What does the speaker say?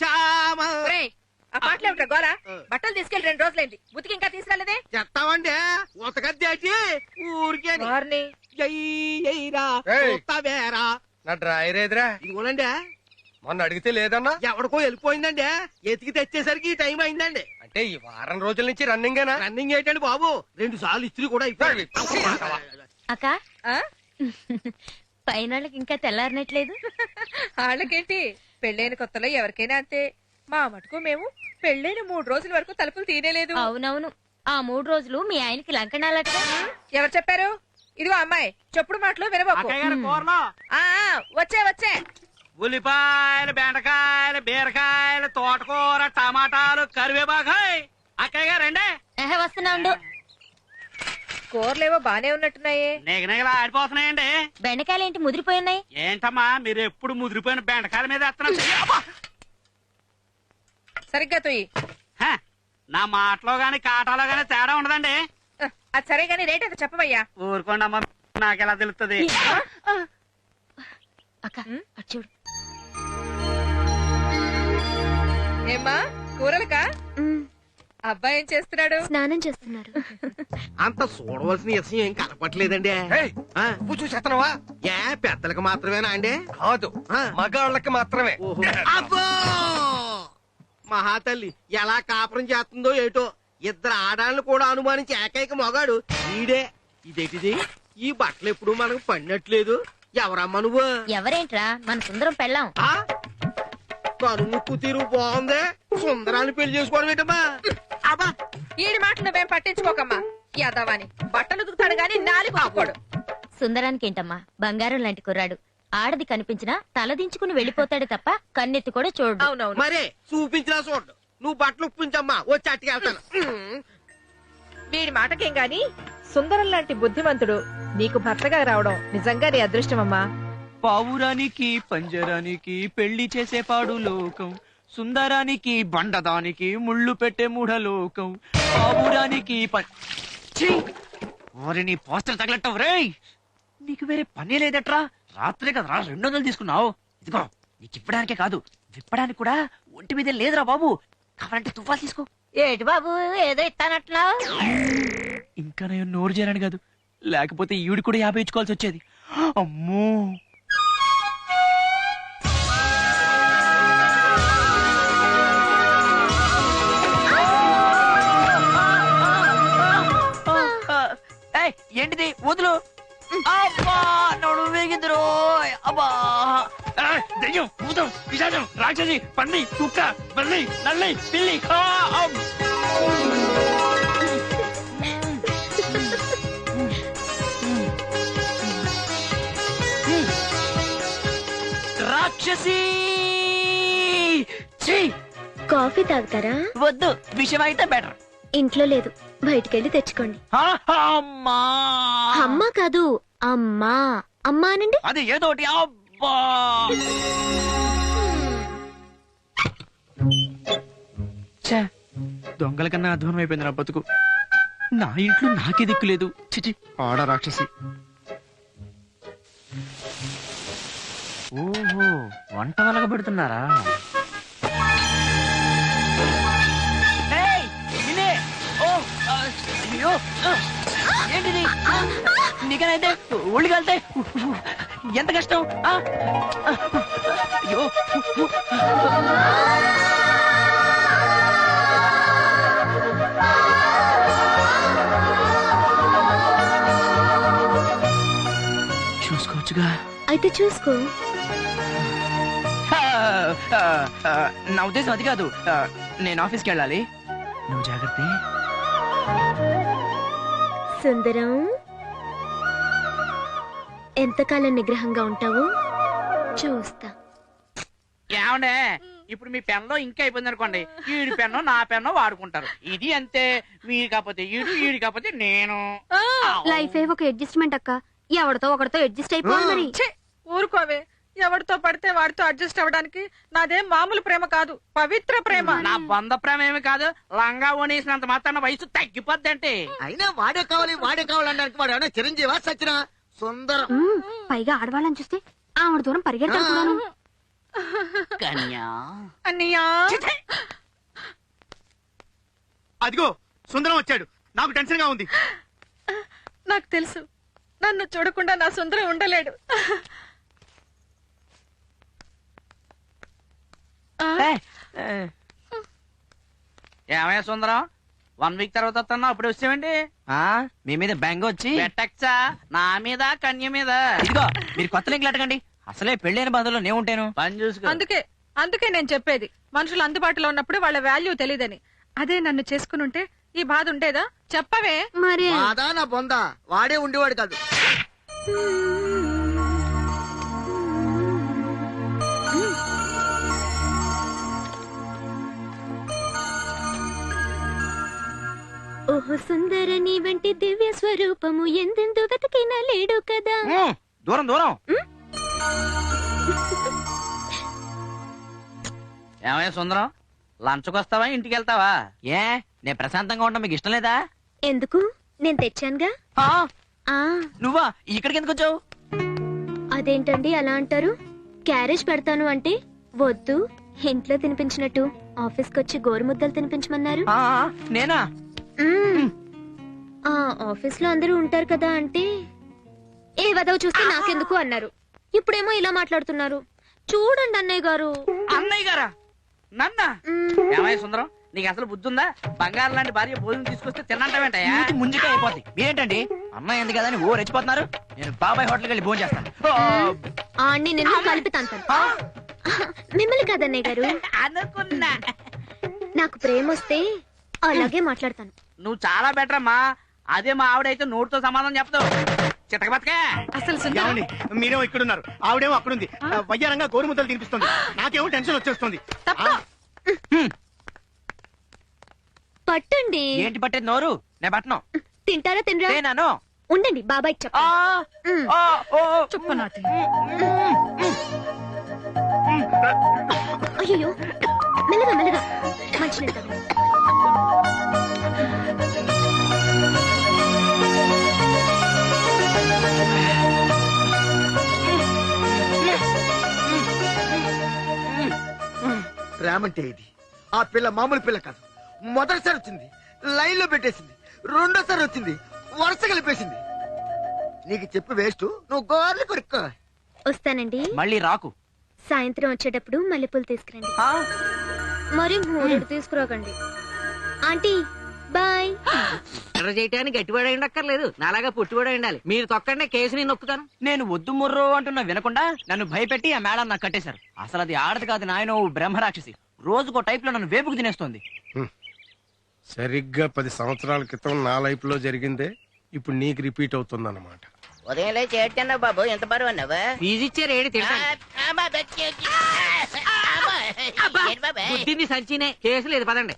శ్యామ. ఆ పాటలు ఏమిటా గోరా? బట్టలు తీసుకెళ్లి 2 రోజులైంది, ఉతికి ఇంకా తీసుకురాలేదే? చెప్తామండి ఉతకద్దేటి ఊరికే నా డ్రాయర్ ఏదిరా? ఇదిగోనండి. మొన్న అడిగితే లేదన్నా. ఎవడికో వెళ్ళిపోయిందండి, ఎతికి తెచ్చేసరికి ఈ టైం అయిందండి. అంటే ఈ వారం రోజుల నుంచి రన్నింగేనా? రన్నింగ్ ఏంటండి బాబు, 2 సార్లు ఇస్త్రీ కూడా అయిపోయింది. అక్క పైనాళ్ళకి ఇంకా తెల్లారినట్లేదు. వాళ్ళకేంటి, పెళ్ళైన కొత్తలో ఎవరికైనా అంతే. మా మటుకు మేము పెళ్ళైన 3 రోజుల వరకు తలుపులు తీనేలేదు. అవునవును, ఆ 3 రోజులు మీ ఆయనకి లంకణాలట. ఎవరు చెప్పారు? ఇదిగో అమ్మాయి, చెప్పుడు మాటలు వినబోకు. వచ్చే వచ్చే ఉల్లిపాయలు, బెండకాయలు, బీరకాయలు, తోటకూర, టమాటాలు, కరివేపాకాయ్. అక్కయ్య గారు రండి. వస్తున్నా ఉండు. కూరలేవో బానే ఉన్నట్టున్నాయే. నిగనిగలా ఆడిపోతున్నాయండి. బెండకాయలు ఏంటి ముదిరిపోయి ఉన్నాయి? ఏంటమ్మా మీరు ఎప్పుడు ముదిరిపోయిన బెండకాయల మీద వేస్తున్నారు? సరిగ్గా తొయ్యి. నా మాటలో గాని కాటాలో గాని తేడా ఉండదండి. అది సరే గాని రేట్ అయితే చెప్పవయ్యా. ఊరుకోండి అమ్మా, నాకెలా తెలుస్తుంది? అక్క అటు చూడు. ఏమ్మా కూరలకా? అబ్బాయి ఏం చేస్తున్నాడు? స్నానం చేస్తున్నారు. అంత చూడవలసిన విషయం ఏం కనపట్లేదండి. నువ్వు చూసేస్తున్నావా? ఏ పెద్దలకు మాత్రమేనా అండి? కాదు, మగాళ్ళకి మాత్రమే. అబ్బో మహాతల్లి ఎలా కాపురం చేస్తుందో ఏటో. 2 ఆడాలను కూడా అనుమానించి ఏకైక మొగాడు ఈడే. ఇదేటిది, ఈ బట్టలు ఎప్పుడు మనకు పడినట్లేదు. ఎవరమ్మా నువ్వు? ఎవరేంట్రా, మన సుందరం పెళ్ళాం. కనుముక్కు తీరు బాగుంది, సుందరాన్ని పెళ్లి చేసుకోవడం ఏంటమ్మా? అబ్బా ఈడి మాట నువ్వేం పట్టించుకోకమ్మా. యాదవాని బట్టలు ఉతుకుతాడు గాని నాలుగు ఆపోడు. సుందరానికి ఏంటమ్మా, బంగారం లాంటి కుర్రాడు. ఆడది కనిపించినా తలదించుకుని వెళ్లిపోతాడు తప్ప కన్నెత్తి కూడా చూడు. అవునవును, మరే చూపించినా చూడు. నువ్వు బట్టలు ఉప్పించమ్మా, వచ్చి అట్టుకెళ్తాను. వీడి మాటకేం గాని సుందరం లాంటి బుద్ధిమంతుడు నీకు భర్తగా రావడం నిజంగా నీ అదృష్టమమ్మా. పావురానికి పంజరానికి పెళ్లి చేసే పాడు లోకం, సుందరానికి బండదానికి ముళ్ళు పెట్టే మూఢలోకం, పావురానికి నీ పోస్టర్ తగలట్టవు రే. నీకు వేరే పనే లేదట్రా? రాత్రే కదరా 200 తీసుకున్నావు. ఇదిగో నీకు ఇప్పడానికే కాదు, విప్పడానికి కూడా ఒంటి మీద లేదురా బాబు. కావాలంటే తుఫాలు తీసుకో. ఏటి బాబు ఏదో ఇస్తానట్లా? ఇంకా నేను నోరు చేరాను కాదు, లేకపోతే ఈవిడ కూడా 50 ఇచ్చుకోవాల్సి వచ్చేది. అమ్మో ఏంటిది? వదులు. అబ్బా నోడు వేగిందిరో. అబ్బా దెయ్యం, భూతం, పిశాచం, రాక్షసి, పంది, కుక్క, బల్లి, నల్లి, పిల్లి. రాక్షసి. కాఫీ తాగుతారా? వద్దు, విషయం అయితే బెటర్. ఇంట్లో లేదు, బయటికెళ్ళి తెచ్చుకోండి. అమ్మా అమ్మా కాదు, అమ్మా. అమ్మా అనండి. అది ఏదోటి. అబ్బా దొంగల కన్నా అధ్వానం అయిపోయింది నా బతుకు. నా ఇంట్లో నాకే దిక్కులేదు. చిచి ఆడ రాక్షసి. ఓహో, వంట వలగ పెడుతున్నారా? ఏంటిది? నీకనైతే ఒళ్ళు కలితే ఎంత కష్టం. అయ్యో చూసుకోవచ్చుగా. అయితే చూసుకో. నా ఉద్దేశం అది కాదు. నేను ఆఫీస్కి వెళ్ళాలి, నువ్వు జాగ్రత్త. సుందరం, ఎంతకాలం నిగ్రహంగా ఉంటావు చూస్తా. ఏమండే, ఇప్పుడు మీ పెన్లో ఇంకా అయిపోయింది అనుకోండి, ఈడి పెన్ను నా పెన్ను వాడుకుంటారు. ఇది అంతే. మీరు కాకపోతే ఈడు, ఈడు కాకపోతే నేను. లైఫ్ ఒక అడ్జస్ట్మెంట్ అక్క. ఎవరితో ఒకరితో అడ్జస్ట్ అయిపోవాలి మరి. ఊరుకోవే. ఎవరితో పడితే వాడితో అడ్జస్ట్ అవ్వడానికి నాదేం మామూలు ప్రేమ కాదు, పవిత్ర ప్రేమ. నా బంధ ప్రేమ ఏమి కాదు. లంగా ఓనేసినంత మాత్రాన వయసు తగ్గిపోద్దంటే. అయినా వాడే కావాలనడానికి వాడు ఏమైనా చిరంజీవా సచిన? సుందరం పైగా ఆడవాళ్ళని చూస్తే ఆవిడ దూరం పరిగెట్టాను. కన్యా అన్నయ్యా అదిగో సుందరం వచ్చాడు. నాకు టెన్షన్ గా ఉంది. నాకు తెలుసు నన్ను చూడకుండా నా సుందరం ఉండలేడు. ఏమయ్యా సుందరం 1 వీక్ తర్వాత వస్తున్నా అప్పుడు వచ్చేవండి. మీ మీద బెంగ వచ్చి పెట్టచ్చా నా మీద కన్య మీద ఇదిగో మీరు కొత్త లింకులు అడగండి. అసలే పెళ్ళైన బాధలో నేను ఉంటాను. పని చూసుకో. అందుకే నేను చెప్పేది మనుషులు అందుబాటులో ఉన్నప్పుడు వాళ్ళ వాల్యూ తెలియదని. అదే నన్ను చేసుకుని ఉంటే ఈ బాధ ఉండేదా? చెప్పవే. మరి బాధా నా బొంద వాడే ఉండేవాడు కాదు. ఓహో సుందర నీ వంటి దివ్య స్వరూపము ఎందెందు వెతకినా లేడు కదా. దూరం దూరం. ఏమయ్యా సుందరం లంచ్కి వస్తావా ఇంటికి వెళ్తావా? ఏ నేను ప్రశాంతంగా ఉంటా మీకు ఇష్టం లేదా? ఎందుకు నేను తెచ్చానుగా. ఆ నువ్వా ఇక్కడికి ఎందుకు వచ్చావు? అదేంటండి అలా అంటారు? క్యారేజ్ పెడతాను అంటే వద్దు, ఇంట్లో తినిపించినట్టు ఆఫీస్కి వచ్చి గోరుముద్దలు తినిపించమన్నారు. నేనా? ఆ ఆఫీస్ లో అందరూ ఉంటారు కదా అంటే ఏ వదవ చూస్తే నాకెందుకు అన్నారు. ఇప్పుడేమో ఇలా మాట్లాడుతున్నారు. చూడండి అన్నయ్య గారు. అన్నయ్య గారా? నన్న ఏమయ్య సుందరం నీకు అసలు బుద్ధి ఉందా? బంగారం లాంటి భార్య భోజనం తీసుకొస్తే తినంటావేంటయ్యా? ముందుకే అయిపోద్ది. మీరేంటండి అమ్మాయి ఎందుకు కదా అని ఓ రెచ్చిపోతున్నారు. నేను బాబాయ్ హోటల్కి వెళ్ళి భోజనం చేస్తాను. ఆడిని నిన్ను కలిపి తంతాను. మిమ్మల్ని కాదన్నయ్య గారు. అనుకున్నా. నాకు ప్రేమ వస్తే అలాగే మాట్లాడతాను. నువ్వు చాలా బెటర్ అమ్మా. అదే మా ఆవిడైతే నోటితో సమాధానం చెప్తావు. చితక బతకే. అసలు ఏమండి మీరేమో ఇక్కడున్నారు, ఆవిడేమో అక్కడుంది. వయ్యారంగా గోరుముద్దలు తినిపిస్తుంది. నాకేమో టెన్షన్ వచ్చేస్తుంది. పట్టండి. ఏంటి పట్టేది నోరు? నేను పట్టను. తింటారా తినరా? నేనాను. ఉండండి బాబాయ్ చెప్ప. చెప్పు నాటి. అయ్యో మెల్లగా మెల్లగా మంచి ప్రేమంటే ఇది. ఆ పిల్ల మామూలు పిల్ల కాదు. మొదటిసారి వచ్చింది లైన్ లో పెట్టేసింది, రెండోసారి వచ్చింది వరుస కలిపేసింది. నీకు చెప్పి వేస్ట్, నువ్వు గోర్లు కొరుక్కో. వస్తానండి. మళ్ళీ రాకు. సాయంత్రం వచ్చేటప్పుడు మల్లెపూలు తీసుకురండి. మరి 3 తీసుకురాకండి. Aunty bye. ఎర్ర చేయటానికి గట్టివాడు అక్కర్లేదు, నాలాగా పుట్టివాడు ఉండాలి. మీరు తొక్కండి, కేసు నేను నొక్కుతాను. నేను వద్దు ముర్రో అంటున్నా వినకుండా నన్ను భయపెట్టి ఆ మేడం నాకు కట్టేశారు. అసలు అది ఆడది కాదు నాయన, బ్రహ్మరాక్షసి. రోజుకో టైప్ లో నన్ను వేపుకు తినేస్తుంది. సరిగ్గా 10 సంవత్సరాల క్రితం నా లైఫ్ లో జరిగిందే ఇప్పుడు నీకు రిపీట్ అవుతుందన్నమాట. ఉదయం లేచి ఏడ్చన్నావు బాబు, ఎంత బరువు అన్నావా? ఫీజు ఇచ్చారు ఏడు తింటాను. బుద్ధింది సంచినే, కేసు లేదు పదండి.